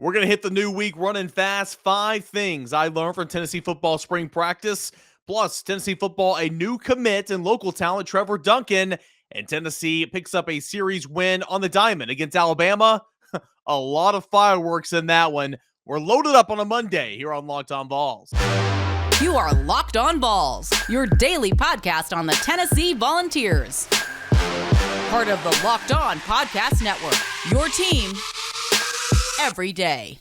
We're going to hit the new week running fast. 5 things I learned from Tennessee football spring practice. Plus, Tennessee football, a new commit and local talent, Trevor Duncan. And Tennessee picks up a series win on the diamond against Alabama. A lot of fireworks in that one. We're loaded up on a Monday here on Locked On Vols. You are Locked On Vols, your daily podcast on the Tennessee Volunteers. Part of the Locked On Podcast Network, your team every day.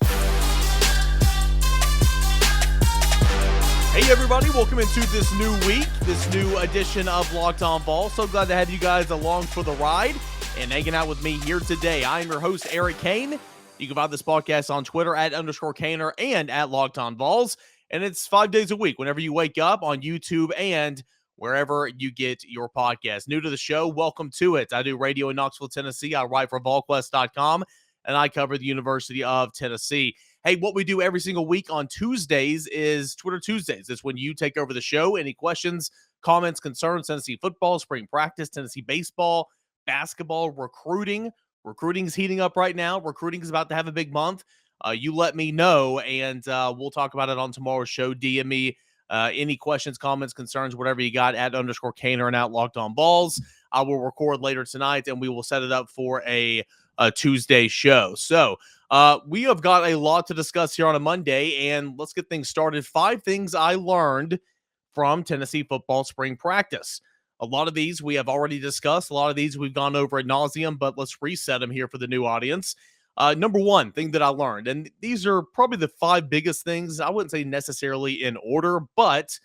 Hey everybody, welcome into this new week, this new edition of Locked On Vols. So glad to have you guys along for the ride and hanging out with me here today. I am your host, Eric Kane. You can find this podcast on Twitter @_Kaner and @Locked On Vols. And it's 5 days a week whenever you wake up on YouTube and wherever you get your podcast. New to the show, welcome to it. I do radio in Knoxville, Tennessee. I write for VolQuest.com. and I cover the University of Tennessee. Hey, what we do every single week on Tuesdays is Twitter Tuesdays. It's when you take over the show. Any questions, comments, concerns, Tennessee football, spring practice, Tennessee baseball, basketball, recruiting. Recruiting's heating up right now. Recruiting is about to have a big month. You let me know, and we'll talk about it on tomorrow's show. DM me any questions, comments, concerns, whatever you got @_Kaner and @Locked On Vols. I will record later tonight, and we will set it up for a Tuesday show. So we have got a lot to discuss here on a Monday, and let's get things started. 5 things I learned from Tennessee football spring practice. A lot of these we have already discussed. A lot of these we've gone over ad nauseum, but let's reset them here for the new audience. Number one thing that I learned, and these are probably the 5 biggest things. I wouldn't say necessarily in order, but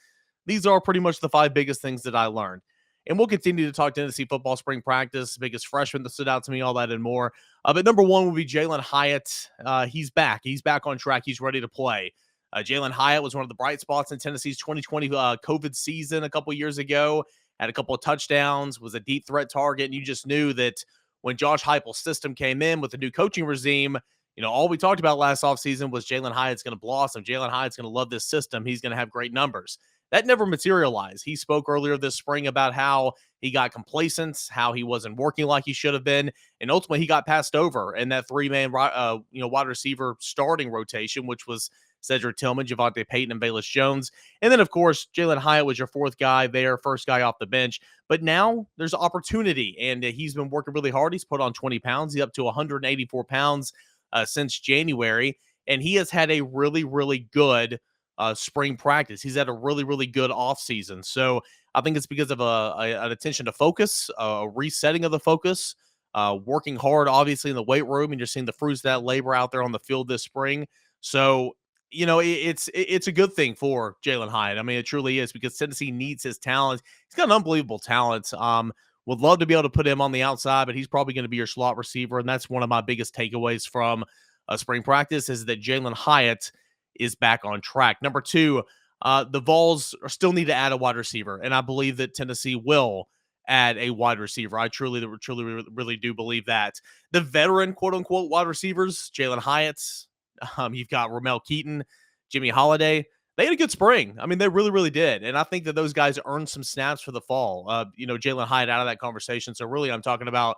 these are pretty much the 5 biggest things that I learned. And we'll continue to talk Tennessee football spring practice, biggest freshman that stood out to me, all that and more. But number one will be Jaylen Hyatt. He's back. He's back on track. He's ready to play. Jaylen Hyatt was one of the bright spots in Tennessee's 2020 COVID season a couple years ago. Had a couple of touchdowns, was a deep threat target, and you just knew that when Josh Heupel's system came in with the new coaching regime, all we talked about last offseason was Jaylen Hyatt's going to blossom. Jaylen Hyatt's going to love this system. He's going to have great numbers. That never materialized. He spoke earlier this spring about how he got complacent, how he wasn't working like he should have been, and ultimately he got passed over in that 3-man wide receiver starting rotation, which was Cedric Tillman, Javonte Payton, and Bayless Jones. And then, of course, Jaylen Hyatt was your 4th guy there, first guy off the bench. But now there's opportunity, and he's been working really hard. He's put on 20 pounds. He's up to 184 pounds since January, and he has had a really, really good spring practice. He's had a really, really good offseason. So I think it's because of an attention to focus, a resetting of the focus, working hard, obviously, in the weight room, and you're seeing the fruits of that labor out there on the field this spring. So, it's a good thing for Jaylen Hyatt. I mean, it truly is, because Tennessee needs his talent. He's got an unbelievable talent. Would love to be able to put him on the outside, but he's probably going to be your slot receiver, and that's one of my biggest takeaways from spring practice is that Jaylen Hyatt is back on track. Number 2, the Vols still need to add a wide receiver, and I believe that Tennessee will add a wide receiver. I truly, really do believe that. The veteran, quote-unquote, wide receivers, Jaylen Hyatt, you've got Ramel Keaton, Jimmy Holiday. They had a good spring. I mean, they really, really did, and I think that those guys earned some snaps for the fall. Jaylen Hyatt out of that conversation, so really I'm talking about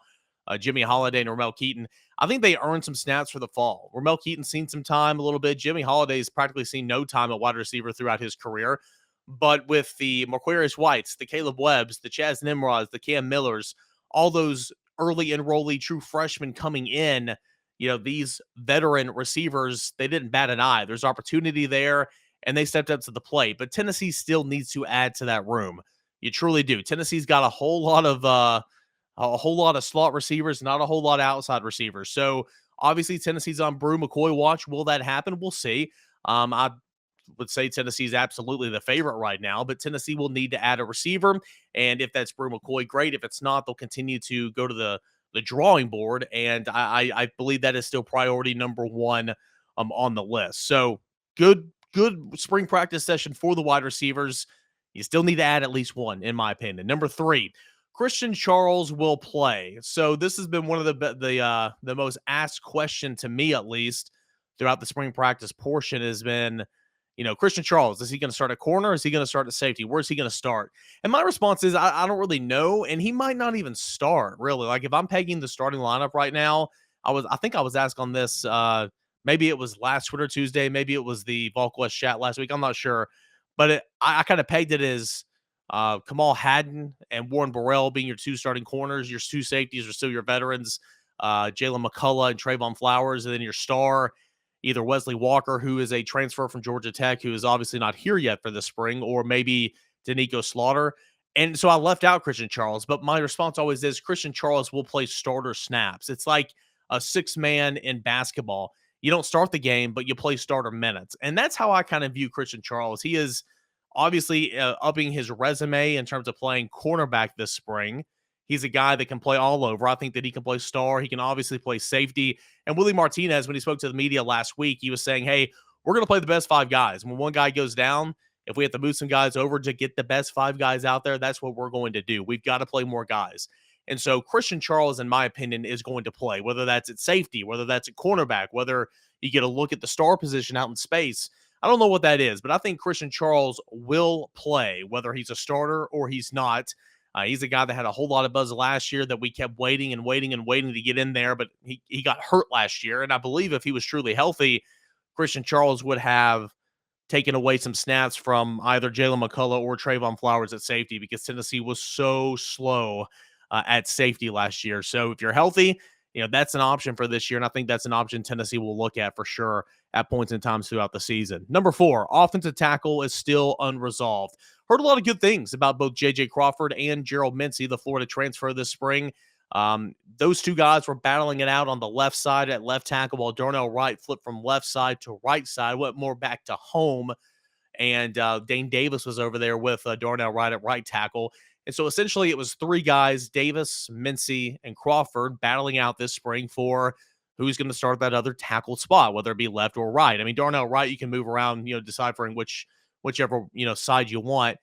Jimmy Holiday and Ramel Keaton. I think they earned some snaps for the fall. Ramel Keaton's seen some time a little bit. Jimmy Holiday's practically seen no time at wide receiver throughout his career. But with the Marquarius Whites, the Caleb Webbs, the Chaz Nimrods, the Cam Millers, all those early enrollee true freshmen coming in, these veteran receivers, they didn't bat an eye. There's opportunity there, and they stepped up to the plate. But Tennessee still needs to add to that room. You truly do. Tennessee's got a whole lot of slot receivers, not a whole lot of outside receivers. So obviously Tennessee's on Brew McCoy watch. Will that happen? We'll see. I would say Tennessee's absolutely the favorite right now, but Tennessee will need to add a receiver. And if that's Brew McCoy, great. If it's not, they'll continue to go to the drawing board. And I believe that is still priority number 1 on the list. So good spring practice session for the wide receivers. You still need to add at least one, in my opinion. Number 3, Christian Charles will play. So this has been one of the most asked question to me, at least throughout the spring practice portion, has been, Christian Charles, is he going to start at corner? Is he going to start at safety? Where's he going to start? And my response is I don't really know, and he might not even start, really. Like, if I'm pegging the starting lineup right now, I think I was asked on this Maybe it was last Twitter Tuesday. Maybe it was the VolQuest chat last week. I'm not sure. But I kind of pegged it as Kamal Haddon and Warren Burrell being your two starting corners. Your two safeties are still your veterans, Jalen McCullough and Trayvon Flowers. And then your star, either Wesley Walker, who is a transfer from Georgia Tech, who is obviously not here yet for the spring, or maybe Danico Slaughter. And so I left out Christian Charles, but my response always is Christian Charles will play starter snaps. It's like a six-man in basketball. You don't start the game, but you play starter minutes. And that's how I kind of view Christian Charles. He is obviously upping his resume in terms of playing cornerback this spring. He's a guy that can play all over. I think that he can play star. He can obviously play safety. And Willie Martinez, when he spoke to the media last week, he was saying, hey, we're going to play the best five guys. When one guy goes down, if we have to move some guys over to get the best five guys out there, that's what we're going to do. We've got to play more guys. And so Christian Charles, in my opinion, is going to play, whether that's at safety, whether that's at cornerback, whether you get a look at the star position out in space. I don't know what that is, but I think Christian Charles will play, whether he's a starter or he's not. He's a guy that had a whole lot of buzz last year that we kept waiting and waiting and waiting to get in there, but he got hurt last year. And I believe if he was truly healthy, Christian Charles would have taken away some snaps from either Jalen McCullough or Trayvon Flowers at safety because Tennessee was so slow at safety last year. So if you're healthy, that's an option for this year, and I think that's an option Tennessee will look at for sure at points in times throughout the season. Number 4, offensive tackle is still unresolved. Heard a lot of good things about both J.J. Crawford and Gerald Mincey, the Florida transfer this spring. Those two guys were battling it out on the left side at left tackle while Darnell Wright flipped from left side to right side, went more back to home, and Dane Davis was over there with Darnell Wright at right tackle. And so essentially it was three guys, Davis, Mincey, and Crawford, battling out this spring for who's going to start that other tackle spot, whether it be left or right. I mean, Darnell Wright, you can move around, deciphering whichever, side you want.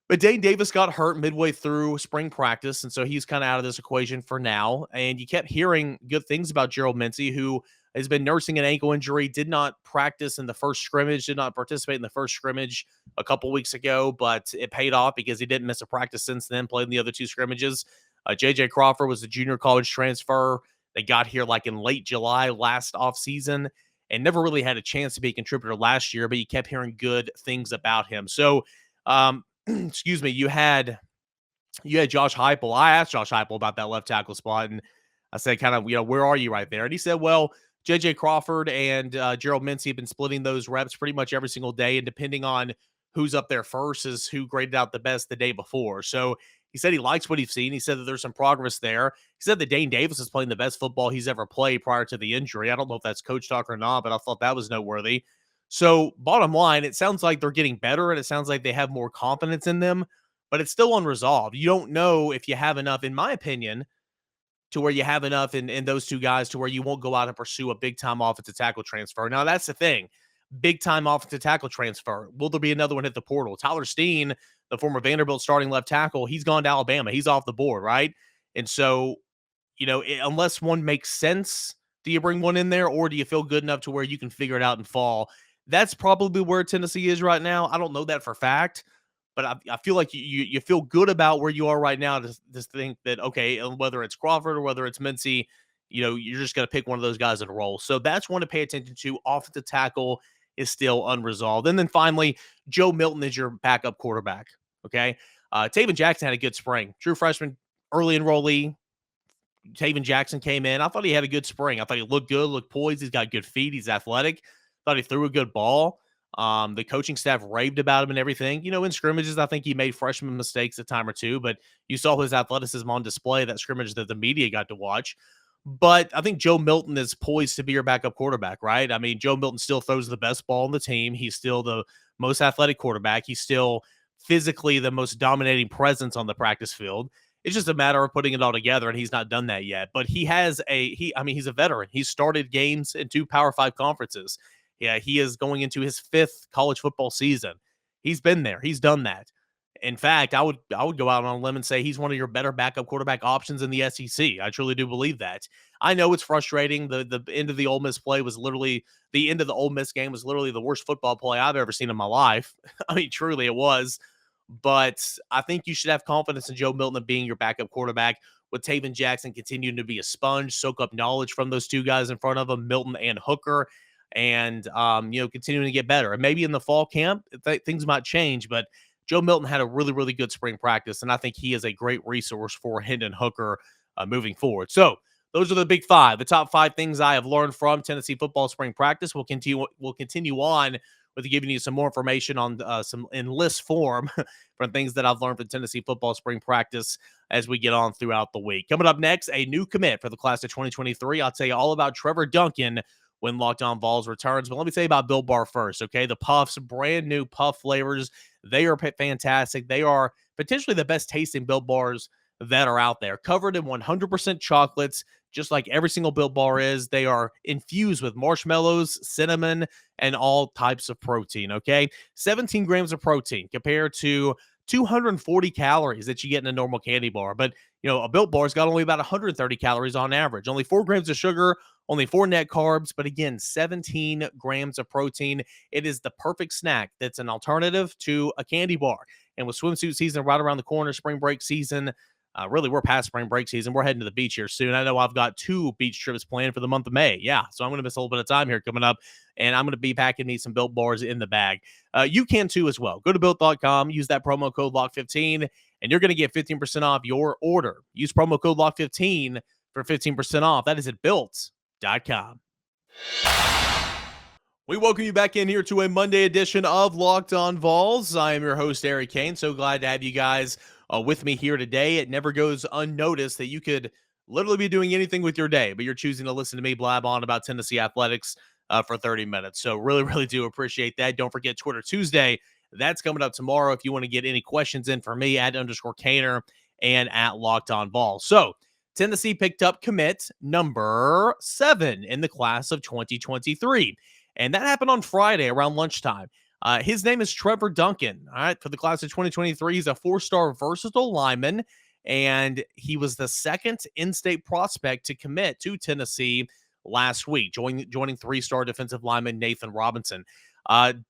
But Dane Davis got hurt midway through spring practice, and so he's kind of out of this equation for now. And you kept hearing good things about Gerald Mincey, who has been nursing an ankle injury, did not practice in the first scrimmage, did not participate in the first scrimmage a couple weeks ago, but it paid off because he didn't miss a practice since then, played in the other two scrimmages. J.J. Crawford was a junior college transfer. They got here like in late July last offseason and never really had a chance to be a contributor last year, but you kept hearing good things about him. So, excuse me, you had Josh Heupel. I asked Josh Heupel about that left tackle spot, and I said, kind of, where are you right there? And he said, well, J.J. Crawford and Gerald Mincey have been splitting those reps pretty much every single day, and depending on who's up there first is who graded out the best the day before. So he said he likes what he's seen. He said that there's some progress there. He said that Dane Davis is playing the best football he's ever played prior to the injury. I don't know if that's coach talk or not, but I thought that was noteworthy. So bottom line, it sounds like they're getting better, and it sounds like they have more confidence in them, but it's still unresolved. You don't know if you have enough, in my opinion, to where you have enough in those two guys to where you won't go out and pursue a big-time offensive tackle transfer. Now, that's the thing. Big-time offensive tackle transfer. Will there be another one at the portal? Tyler Steen, the former Vanderbilt starting left tackle, he's gone to Alabama. He's off the board, right? And so, unless one makes sense, do you bring one in there, or do you feel good enough to where you can figure it out and fall? That's probably where Tennessee is right now. I don't know that for a fact, but I feel like you feel good about where you are right now to think that, okay, whether it's Crawford or whether it's Mincey, you're just going to pick one of those guys and roll. So that's one to pay attention to. Offensive tackle is still unresolved. And then finally, Joe Milton is your backup quarterback, okay? Taven Jackson had a good spring. True freshman, early enrollee. Taven Jackson came in. I thought he had a good spring. I thought he looked good, looked poised. He's got good feet. He's athletic. Thought he threw a good ball. The coaching staff raved about him and everything. In scrimmages, I think he made freshman mistakes a time or two, but you saw his athleticism on display, that scrimmage that the media got to watch. But I think Joe Milton is poised to be your backup quarterback, right? I mean, Joe Milton still throws the best ball on the team. He's still the most athletic quarterback. He's still physically the most dominating presence on the practice field. It's just a matter of putting it all together, and he's not done that yet. But he's a veteran. He's started games in 2 Power 5 conferences. Yeah, he is going into his 5th college football season. He's been there. He's done that. In fact, I would go out on a limb and say he's one of your better backup quarterback options in the SEC. I truly do believe that. I know it's frustrating. The end of the Ole Miss play was literally the end of the Ole Miss game was literally the worst football play I've ever seen in my life. I mean, truly it was. But I think you should have confidence in Joe Milton being your backup quarterback. with Taven Jackson continuing to be a sponge, soak up knowledge from those two guys in front of him, Milton and Hooker, and continuing to get better. And maybe in the fall camp, things might change, but Joe Milton had a really, really good spring practice, and I think he is a great resource for Hendon Hooker moving forward. So those are the big five, the top 5 things I have learned from Tennessee football spring practice. We'll continue on with giving you some more information on some in list form from things that I've learned from Tennessee football spring practice as we get on throughout the week. Coming up next, a new commit for the class of 2023. I'll tell you all about Trevor Duncan when Locked On Vols returns. But let me tell you about Built Bar first, okay? The Puffs, brand new Puff flavors. They are fantastic. They are potentially the best tasting Built Bars that are out there. Covered in 100% chocolates, just like every single Built Bar is. They are infused with marshmallows, cinnamon, and all types of protein, okay? 17 grams of protein compared to 240 calories that you get in a normal candy bar. But, a Built Bar's got only about 130 calories on average. Only 4 grams of sugar, only 4 net carbs, but again, 17 grams of protein. It is the perfect snack that's an alternative to a candy bar. And with swimsuit season right around the corner, spring break season, really, we're past spring break season. We're heading to the beach here soon. I know I've got 2 beach trips planned for the month of May. Yeah, so I'm going to miss a little bit of time here coming up, and I'm going to be packing me some Built Bars in the bag. You can too as well. Go to Built.com, use that promo code LOCK15, and you're going to get 15% off your order. Use promo code LOCK15 for 15% off. That is at Built.com. We welcome you back in here to a Monday edition of Locked On Vols. I am your host, Eric Kane. So glad to have you guys with me here today. It never goes unnoticed that you could literally be doing anything with your day, but you're choosing to listen to me blab on about Tennessee athletics for 30 minutes. So really, really do appreciate that. Don't forget Twitter Tuesday. That's coming up tomorrow. If you want to get any questions in for me, at _Kaner and at Locked On Vols. So Tennessee picked up commit number 7 in the class of 2023. And that happened on Friday around lunchtime. His name is Trevor Duncan. All right, for the class of 2023, he's a 4-star versatile lineman, and he was the second in-state prospect to commit to Tennessee last week, joining 3-star defensive lineman Nathan Robinson.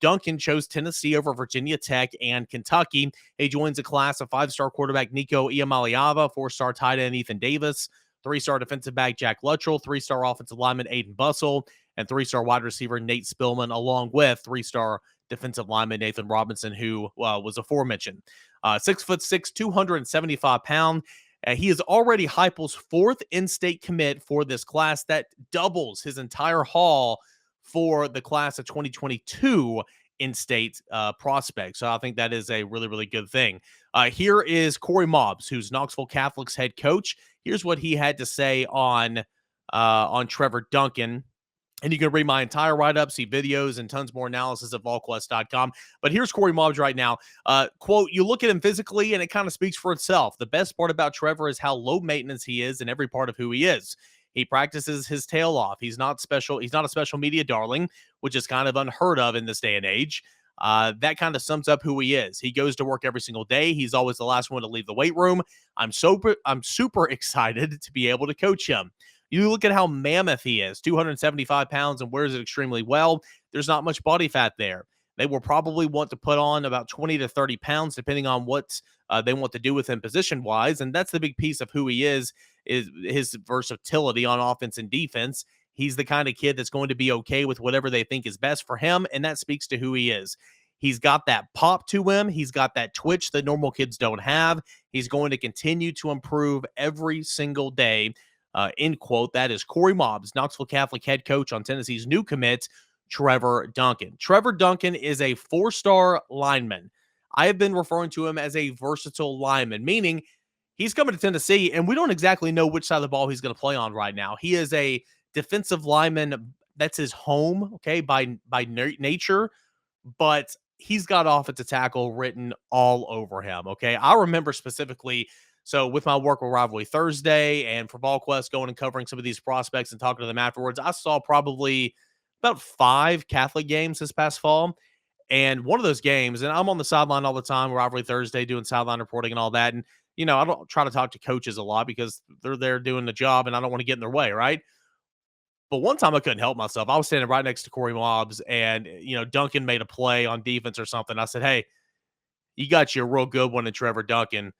Duncan chose Tennessee over Virginia Tech and Kentucky. He joins a class of 5-star quarterback Nico Iamaleava, 4-star tight end Ethan Davis, 3-star defensive back Jack Luttrell, 3-star offensive lineman Aiden Bussell, and 3-star wide receiver Nate Spillman, along with 3-star defensive lineman Nathan Robinson, who was aforementioned. 6'6", 275 pounds. He is already Heupel's 4th in-state commit for this class. That doubles his entire haul for the class of 2022 in-state prospect. So I think that is a really, really good thing. Here is Corey Mobbs, who's Knoxville Catholic's head coach. Here's what he had to say on Trevor Duncan. And you can read my entire write-up, see videos, and tons more analysis at volquest.com. But here's Corey Mobbs right now. Quote, you look at him physically, and it kind of speaks for itself. The best part about Trevor is how low maintenance he is in every part of who he is. He practices his tail off. He's not special. He's not a special media darling, which is kind of unheard of in this day and age. That kind of sums up who he is. He goes to work every single day. He's always the last one to leave the weight room. I'm super excited to be able to coach him. You look at how mammoth he is, 275 pounds, and wears it extremely well. There's not much body fat there. They will probably want to put on about 20 to 30 pounds, depending on what they want to do with him position-wise, and that's the big piece of who he is his versatility on offense and defense. He's the kind of kid that's going to be okay with whatever they think is best for him, and that speaks to who he is. He's got that pop to him. He's got that twitch that normal kids don't have. He's going to continue to improve every single day. End quote. That is Corey Mobbs, Knoxville Catholic head coach on Tennessee's new commit, Trevor Duncan. Trevor Duncan is a 4-star lineman. I have been referring to him as a versatile lineman, meaning he's coming to Tennessee, and we don't exactly know which side of the ball he's going to play on right now. He is a defensive lineman. That's his home, okay, by nature, but he's got offensive tackle written all over him, okay? I remember specifically, so with my work with Reliably Thursday and for VolQuest going and covering some of these prospects and talking to them afterwards, I saw probably about 5 Catholic games this past fall. And one of those games, and I'm on the sideline all the time, Reliably Thursday, doing sideline reporting and all that. And, I don't try to talk to coaches a lot because they're there doing the job and I don't want to get in their way, right? But one time I couldn't help myself. I was standing right next to Corey Mobbs and, Duncan made a play on defense or something. I said, hey, you got you a real good one in Trevor Duncan.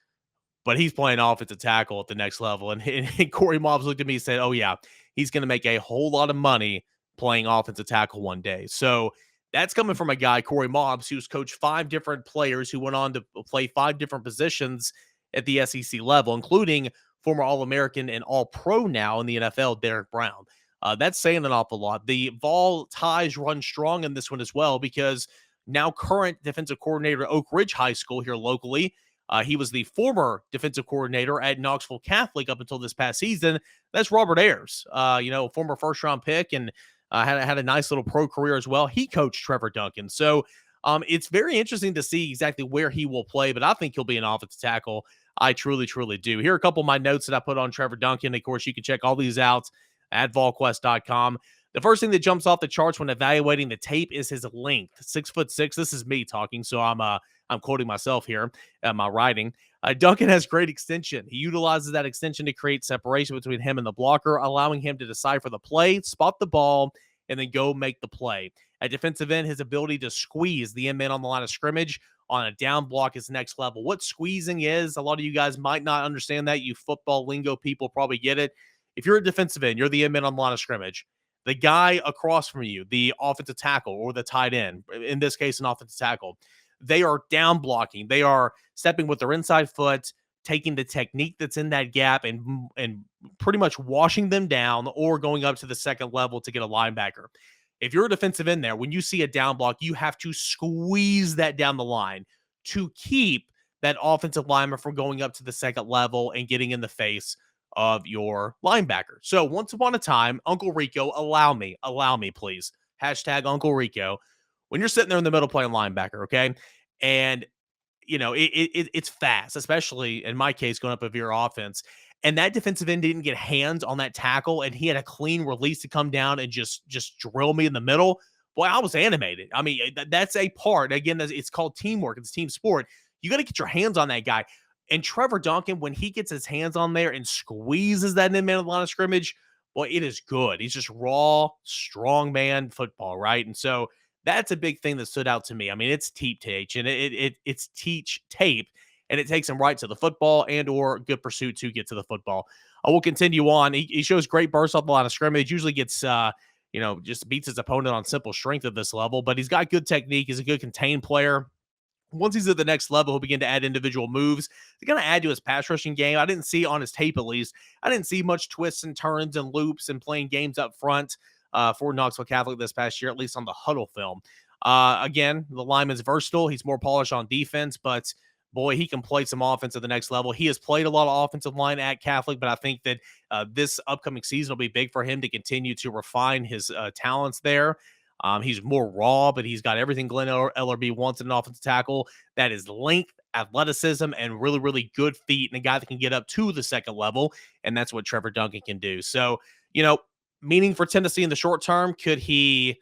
but he's playing offensive tackle at the next level. And Corey Mobbs looked at me and said, oh, yeah, he's going to make a whole lot of money playing offensive tackle one day. So that's coming from a guy, Corey Mobbs, who's coached 5 different players who went on to play 5 different positions at the SEC level, including former All-American and All-Pro now in the NFL, Derek Brown. That's saying an awful lot. The Vol ties run strong in this one as well, because now current defensive coordinator at Oak Ridge High School here locally, he was the former defensive coordinator at Knoxville Catholic up until this past season. That's Robert Ayers, former first-round pick, and had a nice little pro career as well. He coached Trevor Duncan. So it's very interesting to see exactly where he will play, but I think he'll be an offensive tackle. I truly, truly do. Here are a couple of my notes that I put on Trevor Duncan. Of course, you can check all these out at volquest.com. The first thing that jumps off the charts when evaluating the tape is his length. 6'6". This is me talking, so I'm quoting myself here at my writing. Duncan has great extension. He utilizes that extension to create separation between him and the blocker, allowing him to decipher the play, spot the ball, and then go make the play. At defensive end, his ability to squeeze the end man on the line of scrimmage on a down block is next level. What squeezing is, a lot of you guys might not understand that. You football lingo people probably get it. If you're a defensive end, you're the end man on the line of scrimmage. The guy across from you, the offensive tackle or the tight end, in this case, an offensive tackle, they are down blocking. They are stepping with their inside foot, taking the technique that's in that gap and pretty much washing them down or going up to the second level to get a linebacker. If you're a defensive end there, when you see a down block, you have to squeeze that down the line to keep that offensive lineman from going up to the second level and getting in the face of your linebacker. So once upon a time, Uncle Rico, allow me, please. Hashtag Uncle Rico. When you're sitting there in the middle playing linebacker, okay? And, it's fast, especially in my case, going up a veer offense. And that defensive end didn't get hands on that tackle, and he had a clean release to come down and just drill me in the middle. Boy, I was animated. I mean, that's a part. Again, it's called teamwork. It's team sport. You got to get your hands on that guy. And Trevor Duncan, when he gets his hands on there and squeezes that end man on the line of scrimmage, boy, it is good. He's just raw, strong man football, right? And so that's a big thing that stood out to me. I mean, it's teach, and it's teach tape, and it takes him right to the football and or good pursuit to get to the football. I will continue on. He shows great bursts off the line of scrimmage. Usually gets, just beats his opponent on simple strength at this level, but he's got good technique. He's a good contained player. Once he's at the next level, he'll begin to add individual moves. They're going to add to his pass rushing game. I didn't see on his tape, at least, I didn't see much twists and turns and loops and playing games up front for Knoxville Catholic this past year, at least on the huddle film. Again, the lineman's versatile. He's more polished on defense, but boy, he can play some offense at the next level. He has played a lot of offensive line at Catholic, but I think that this upcoming season will be big for him to continue to refine his talents there. He's more raw, but he's got everything Glenn Ellerbe wants in an offensive tackle. That is length, athleticism, and really, really good feet, and a guy that can get up to the second level, and that's what Trevor Duncan can do. So, meaning for Tennessee in the short term, could he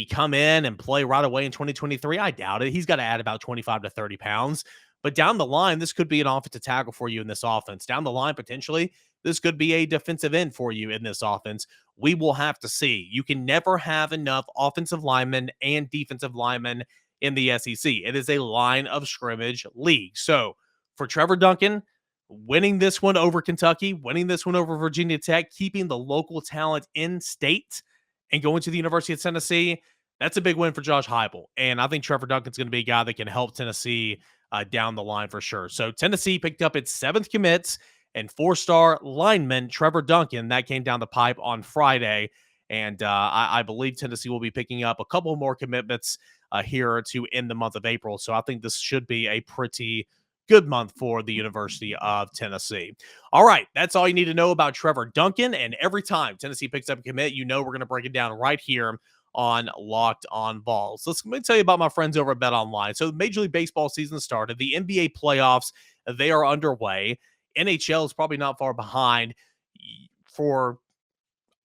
come in and play right away in 2023? I doubt it. He's got to add about 25 to 30 pounds. But down the line, this could be an offensive tackle for you in this offense. Down the line, potentially, this could be a defensive end for you in this offense. We will have to see. You can never have enough offensive linemen and defensive linemen in the SEC. It is a line of scrimmage league. So for Trevor Duncan, winning this one over Kentucky, winning this one over Virginia Tech, keeping the local talent in state and going to the University of Tennessee, that's a big win for Josh Heupel. And I think Trevor Duncan's going to be a guy that can help Tennessee down the line for sure. So Tennessee picked up its 7th commits and 4-star lineman Trevor Duncan. That came down the pipe on Friday. And I believe Tennessee will be picking up a couple more commitments here to end the month of April. So I think this should be a pretty good month for the University of Tennessee. All right, that's all you need to know about Trevor Duncan. And every time Tennessee picks up a commit, we're going to break it down right here on Locked On Vols. Let me tell you about my friends over at BetOnline. So the Major League Baseball season started. The NBA playoffs, they are underway. NHL is probably not far behind for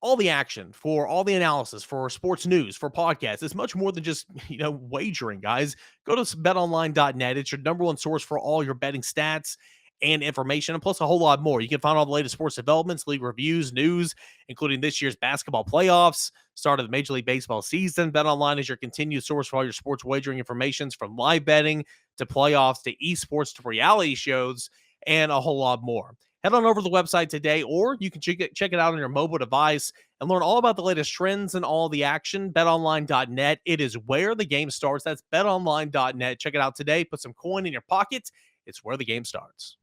all the action, for all the analysis, for sports news, for podcasts. It's much more than just, wagering, guys. Go to betonline.net. It's your number one source for all your betting stats and information, and plus a whole lot more. You can find all the latest sports developments, league reviews, news, including this year's basketball playoffs, start of the Major League Baseball season. BetOnline is your continued source for all your sports wagering information, from live betting to playoffs to esports to reality shows. and a whole lot more. Head on over to the website today, or you can check it out on your mobile device and learn all about the latest trends and all the action. BetOnline.net. It is where the game starts. That's BetOnline.net. Check it out today. Put some coin in your pocket. It's where the game starts.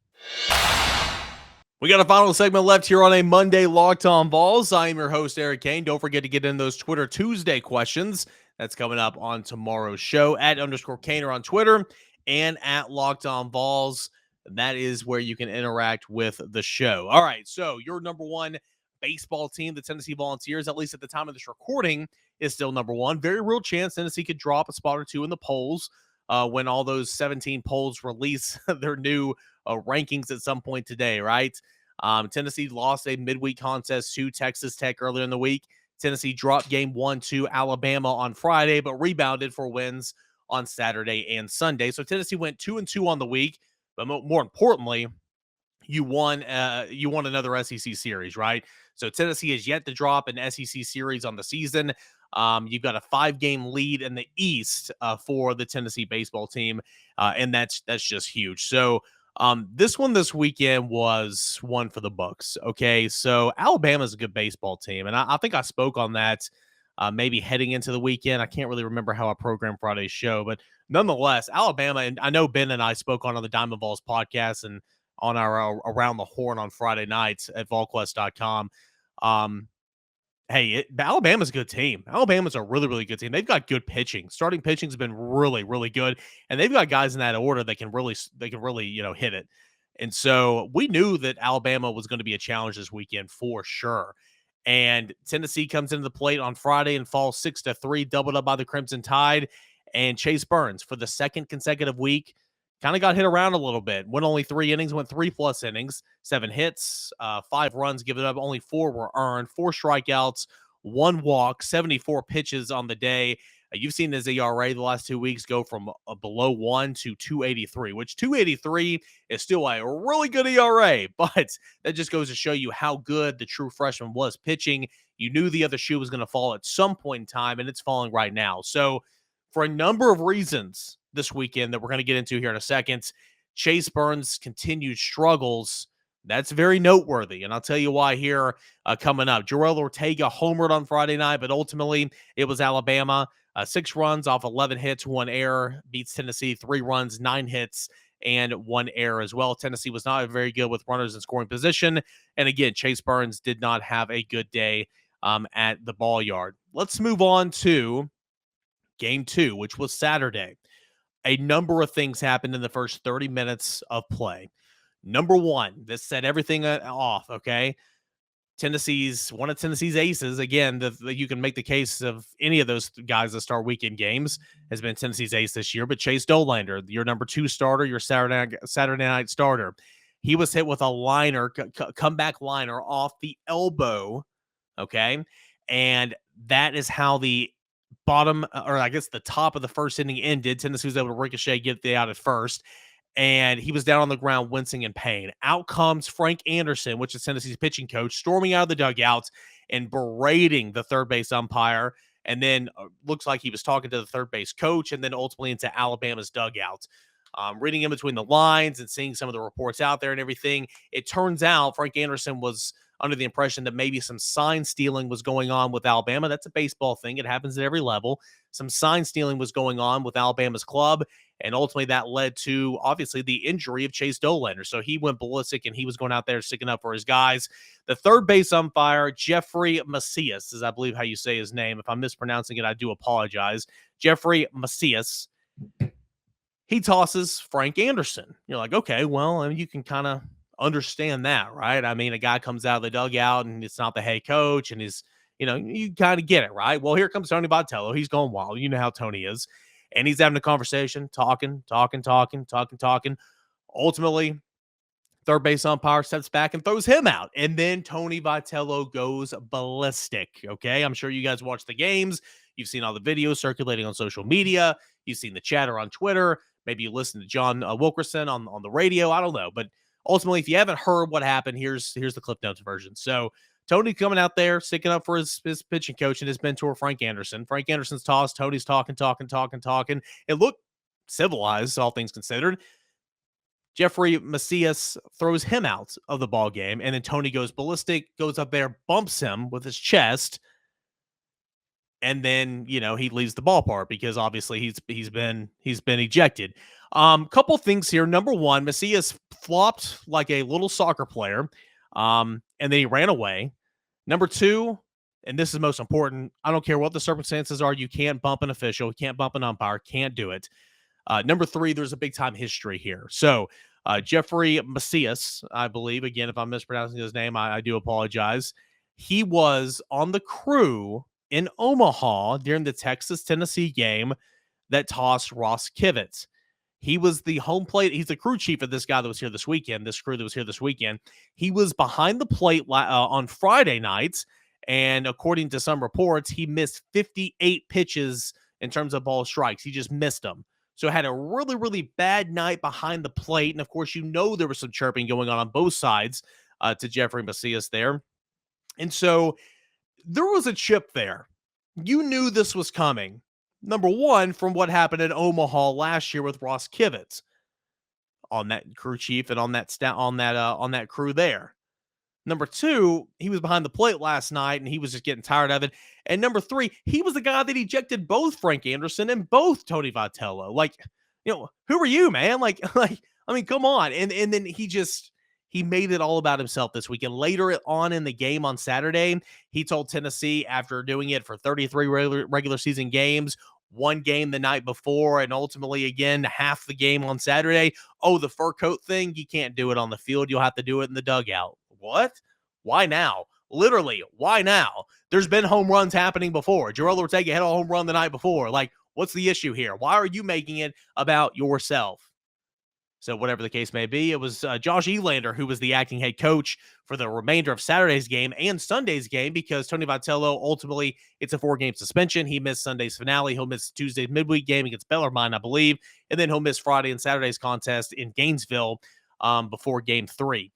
We got a final segment left here on a Monday Locked On Vols. I am your host, Eric Kane. Don't forget to get in those Twitter Tuesday questions. That's coming up on tomorrow's show at _Kaner on Twitter and at Locked On Vols. That is where you can interact with the show. All right, so your number one baseball team, the Tennessee Volunteers, at least at the time of this recording, is still number one. Very real chance Tennessee could drop a spot or two in the polls when all those 17 polls release their new rankings at some point today, right? Tennessee lost a midweek contest to Texas Tech earlier in the week. Tennessee dropped game 1 to Alabama on Friday, but rebounded for wins on Saturday and Sunday. So Tennessee went 2-2 on the week, but more importantly, you won another SEC series, right? So Tennessee has yet to drop an SEC series on the season. You've got a 5-game lead in the East for the Tennessee baseball team, and that's just huge. So this one this weekend was one for the books. Okay, so Alabama's a good baseball team, and I think I spoke on that maybe heading into the weekend. I can't really remember how I programmed Friday's show, but nonetheless, Alabama, and I know Ben and I spoke on the Diamond Vols podcast and on our Around the Horn on Friday nights at volquest.com. Alabama's a good team. Alabama's a really, really good team. They've got good pitching. Starting pitching has been really, really good, and they've got guys in that order that can really, hit it. And so we knew that Alabama was going to be a challenge this weekend for sure. And Tennessee comes into the plate on Friday and falls 6-3, doubled up by the Crimson Tide. And Chase Burns, for the second consecutive week, kind of got hit around a little bit. Went only 3 innings, went 3+ innings, 7 hits, 5 runs given up. Only 4 were earned, 4 strikeouts, 1 walk, 74 pitches on the day. You've seen his ERA the last 2 weeks go from below 1 to 2.83, which 2.83 is still a really good ERA, but that just goes to show you how good the true freshman was pitching. You knew the other shoe was going to fall at some point in time, and it's falling right now. So for a number of reasons this weekend that we're going to get into here in a second, Chase Burns' continued struggles, that's very noteworthy, and I'll tell you why here coming up. Joel Ortega homered on Friday night, but ultimately it was Alabama. 6 runs off 11 hits, 1 error, beats Tennessee 3 runs, 9 hits, and 1 error as well. Tennessee was not very good with runners in scoring position, and again, Chase Burns did not have a good day at the ball yard. Let's move on to Game 2, which was Saturday. A number of things happened in the first 30 minutes of play. Number one, this set everything off, okay? One of Tennessee's aces, again, you can make the case of any of those guys that start weekend games, has been Tennessee's ace this year, but Chase Dollander, your number 2 starter, your Saturday night starter, he was hit with a liner, comeback liner off the elbow, okay? And that is how the bottom, or I guess the top of the first inning ended. Tennessee was able to ricochet, get the out at first, and he was down on the ground wincing in pain. Out comes Frank Anderson, which is Tennessee's pitching coach, storming out of the dugout and berating the third base umpire, and then looks like he was talking to the third base coach, and then ultimately into Alabama's dugout. Reading in between the lines and seeing some of the reports out there and everything, it turns out Frank Anderson was under the impression that maybe some sign stealing was going on with Alabama. That's a baseball thing. It happens at every level. Some sign stealing was going on with Alabama's club, and ultimately that led to, obviously, the injury of Chase Dollander. So he went ballistic, and he was going out there sticking up for his guys. The third base umpire, Jeffrey Macias, is I believe how you say his name. If I'm mispronouncing it, I do apologize. Jeffrey Macias. He tosses Frank Anderson. You're like, okay, well, I mean, you can kind of understand that, right? I mean, a guy comes out of the dugout and it's not the head coach, and you kind of get it, right? Well, here comes Tony Bottello. He's going wild. You know how Tony is. And he's having a conversation, talking. Ultimately, third base umpire steps back and throws him out. And then Tony Vitello goes ballistic, okay? I'm sure you guys watch the games. You've seen all the videos circulating on social media. You've seen the chatter on Twitter. Maybe you listen to John Wilkerson on the radio. I don't know. But ultimately, if you haven't heard what happened, here's the Cliff Notes version. So Tony coming out there, sticking up for his pitching coach and his mentor, Frank Anderson. Frank Anderson's toss. Tony's talking. It looked civilized, all things considered. Jeffrey Macias throws him out of the ball game, and then Tony goes ballistic, goes up there, bumps him with his chest, and then he leaves the ballpark because obviously he's been ejected. Couple things here. Number one, Macias flopped like a little soccer player, and then he ran away. Number two, and this is most important, I don't care what the circumstances are, you can't bump an official, you can't bump an umpire, can't do it. Number three, there's a big time history here. So Jeffrey Macias, I believe, again, if I'm mispronouncing his name, I do apologize. He was on the crew in Omaha during the Texas-Tennessee game that tossed Ross Kivitz. He was the home plate. He's the crew chief of this guy that was here this weekend, this crew that was here this weekend. He was behind the plate on Friday nights, and according to some reports, he missed 58 pitches in terms of ball strikes. He just missed them. So had a really, really bad night behind the plate. And of course, there was some chirping going on both sides to Jeffrey Macias there. And so there was a chip there. You knew this was coming. Number one, from what happened in Omaha last year with Ross Kivitz on that crew chief and on that crew there. Number two, he was behind the plate last night and he was just getting tired of it. And number three, he was the guy that ejected both Frank Anderson and both Tony Vitello. Like, who are you, man? I mean, come on. And then he made it all about himself this weekend. Later on in the game on Saturday, he told Tennessee, after doing it for 33 regular season games, one game the night before, and ultimately, again, half the game on Saturday, oh, the fur coat thing, you can't do it on the field. You'll have to do it in the dugout. What? Why now? Literally, why now? There's been home runs happening before. Joel Ortega hit a home run the night before. Like, what's the issue here? Why are you making it about yourself? So whatever the case may be, it was Josh Elander who was the acting head coach for the remainder of Saturday's game and Sunday's game because Tony Vitello, ultimately, it's a 4-game suspension. He missed Sunday's finale. He'll miss Tuesday's midweek game against Bellarmine, I believe. And then he'll miss Friday and Saturday's contest in Gainesville before Game 3.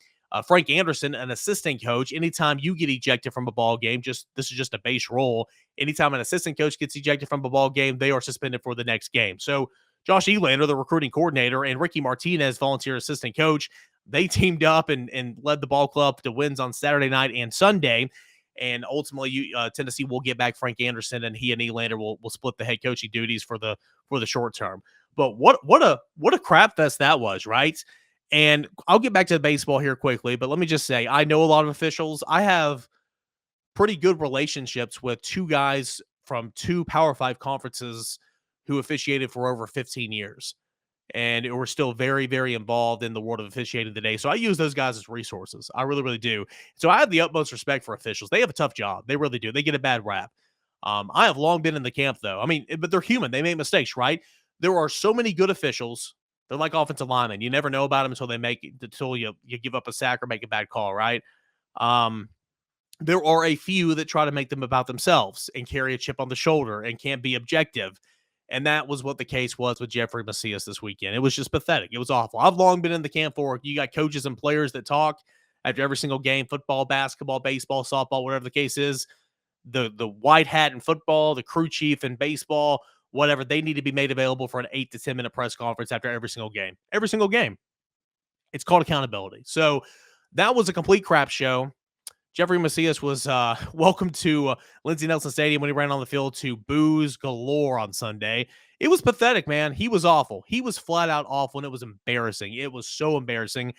Frank Anderson, an assistant coach, anytime you get ejected from a ball game, this is just a base rule. Anytime an assistant coach gets ejected from a ball game, they are suspended for the next game. So Josh Elander, the recruiting coordinator, and Ricky Martinez, volunteer assistant coach, they teamed up and led the ball club to wins on Saturday night and Sunday. And ultimately, Tennessee will get back Frank Anderson, and he and Elander will split the head coaching duties for the short term. But what a crap fest that was, right? And I'll get back to the baseball here quickly, but let me just say, I know a lot of officials. I have pretty good relationships with two guys from two Power 5 conferences who officiated for over 15 years. And we're still very, very involved in the world of officiating today. So I use those guys as resources. I really, really do. So I have the utmost respect for officials. They have a tough job. They really do. They get a bad rap. I have long been in the camp, though. I mean, but they're human. They make mistakes, right? There are so many good officials. They're like offensive linemen. You never know about them until you give up a sack or make a bad call, right? There are a few that try to make them about themselves and carry a chip on the shoulder and can't be objective. And that was what the case was with Jeffrey Macias this weekend. It was just pathetic. It was awful. I've long been in the camp for you got coaches and players that talk after every single game, football, basketball, baseball, softball, whatever the case is. The white hat in football, the crew chief in baseball, whatever, they need to be made available for an 8 to 10 minute press conference after every single game. Every single game. It's called accountability. So that was a complete crap show. Jeffrey Macias was welcome to Lindsey Nelson Stadium when he ran on the field to boos galore on Sunday. It was pathetic, man. He was awful. He was flat out awful, and it was embarrassing. It was so embarrassing.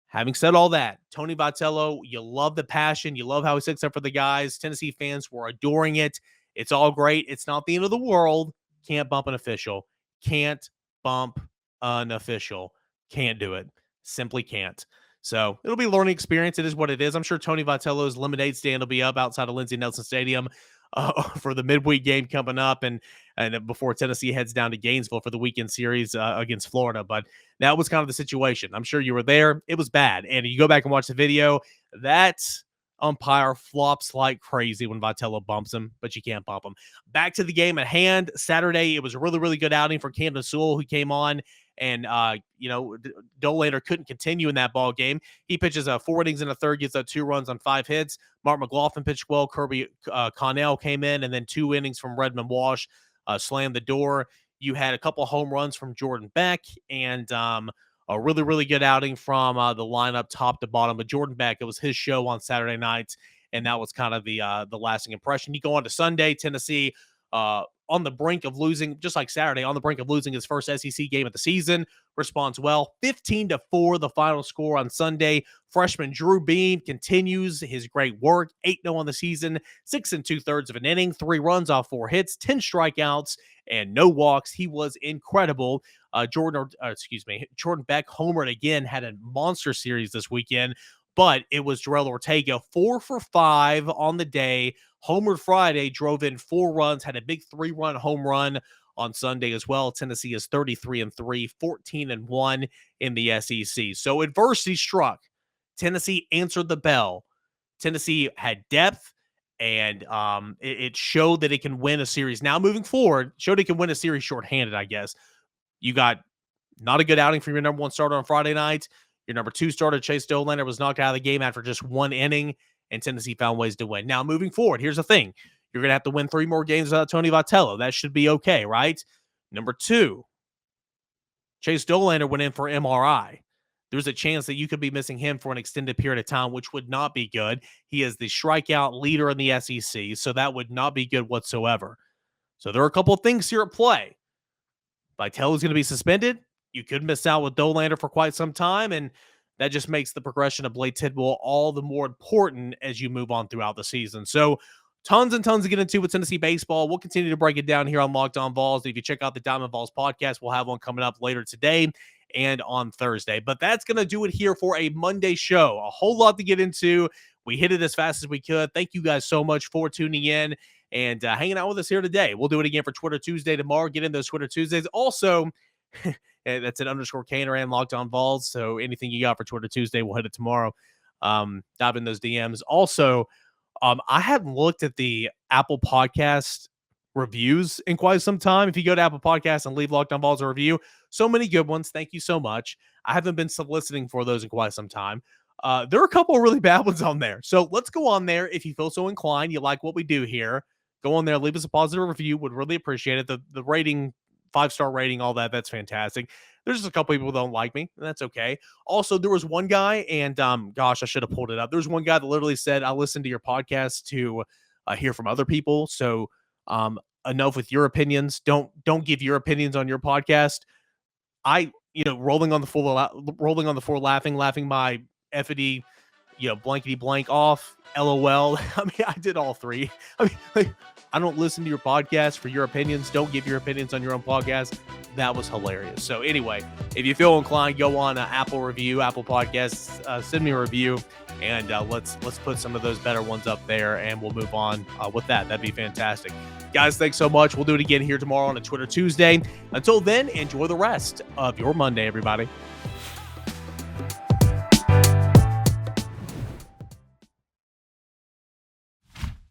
Having said all that, Tony Vitello, you love the passion. You love how he sticks up for the guys. Tennessee fans were adoring it. It's all great. It's not the end of the world. Can't bump an official. Can't bump an official. Can't do it. Simply can't. So it'll be a learning experience. It is what it is. I'm sure Tony Vitello's lemonade stand will be up outside of Lindsey Nelson Stadium for the midweek game coming up and before Tennessee heads down to Gainesville for the weekend series against Florida. But that was kind of the situation. I'm sure you were there. It was bad. And you go back and watch the video, that umpire flops like crazy when Vitello bumps him, but you can't bump him. Back to the game at hand. Saturday, it was a really, really good outing for Camden Sewell, who came on. And, Dolander couldn't continue in that ball game. He pitches 4 innings and a third, gets 2 runs on 5 hits. Mark McLaughlin pitched well. Kirby Connell came in, and then 2 innings from Redmond Walsh slammed the door. You had a couple home runs from Jordan Beck and A really, really good outing from the lineup top to bottom. But Jordan Beck, it was his show on Saturday night, and that was kind of the lasting impression. You go on to Sunday, Tennessee on the brink of losing, just like Saturday, on the brink of losing his first SEC game of the season. Responds well, 15-4, the final score on Sunday. Freshman Drew Beam continues his great work, 8-0 on the season, 6 2/3 of an inning, 3 runs off 4 hits, 10 strikeouts, and no walks. He was incredible. Jordan Beck homered again, had a monster series this weekend, but it was Jarrell Ortega, 4 for 5 on the day. Homered Friday, drove in 4 runs, had a big 3-run home run on Sunday as well. Tennessee is 33-3, 14-1 in the SEC. So adversity struck. Tennessee answered the bell. Tennessee had depth, and it showed that it can win a series. Now moving forward, showed it can win a series shorthanded, I guess. You got not a good outing from your number 1 starter on Friday night. Your number 2 starter, Chase Dollander, was knocked out of the game after just 1 inning, and Tennessee found ways to win. Now, moving forward, here's the thing. You're going to have to win 3 more games without Tony Bottello. That should be okay, right? Number 2, Chase Dollander went in for MRI. There's a chance that you could be missing him for an extended period of time, which would not be good. He is the strikeout leader in the SEC, so that would not be good whatsoever. So there are a couple of things here at play. Vitello's going to be suspended. You could miss out with Dollander for quite some time, and that just makes the progression of Blake Tidwell all the more important as you move on throughout the season. So tons and tons to get into with Tennessee baseball. We'll continue to break it down here on Locked On Vols. If you check out the Diamond Vols podcast, we'll have one coming up later today and on Thursday. But that's going to do it here for a Monday show. A whole lot to get into. We hit it as fast as we could. Thank you guys so much for tuning in and hanging out with us here today. We'll do it again for Twitter Tuesday tomorrow. Get in those Twitter Tuesdays. Also, that's an _Caner and Locked On Vols. So anything you got for Twitter Tuesday, we'll hit it tomorrow. Dive in those DMs. Also, I haven't looked at the Apple Podcast reviews in quite some time. If you go to Apple Podcasts and leave Locked On Vols a review, so many good ones. Thank you so much. I haven't been soliciting for those in quite some time. There are a couple of really bad ones on there. So let's go on there. If you feel so inclined, you like what we do here, go on there, leave us a positive review. Would really appreciate it. The rating, 5-star rating, all that, that's fantastic. There's just a couple people who don't like me, and that's okay. Also, there was one guy, and gosh, I should have pulled it up. There's one guy that literally said, I listened to your podcast to hear from other people. So enough with your opinions. Don't give your opinions on your podcast. Rolling on the floor, laughing my effity, blankety blank off, LOL. I mean, I did all 3. I mean, I don't listen to your podcast for your opinions. Don't give your opinions on your own podcast. That was hilarious. So anyway, if you feel inclined, go on Apple Podcasts, send me a review, and let's put some of those better ones up there, and we'll move on with that. That'd be fantastic. Guys, thanks so much. We'll do it again here tomorrow on a Twitter Tuesday. Until then, enjoy the rest of your Monday, everybody.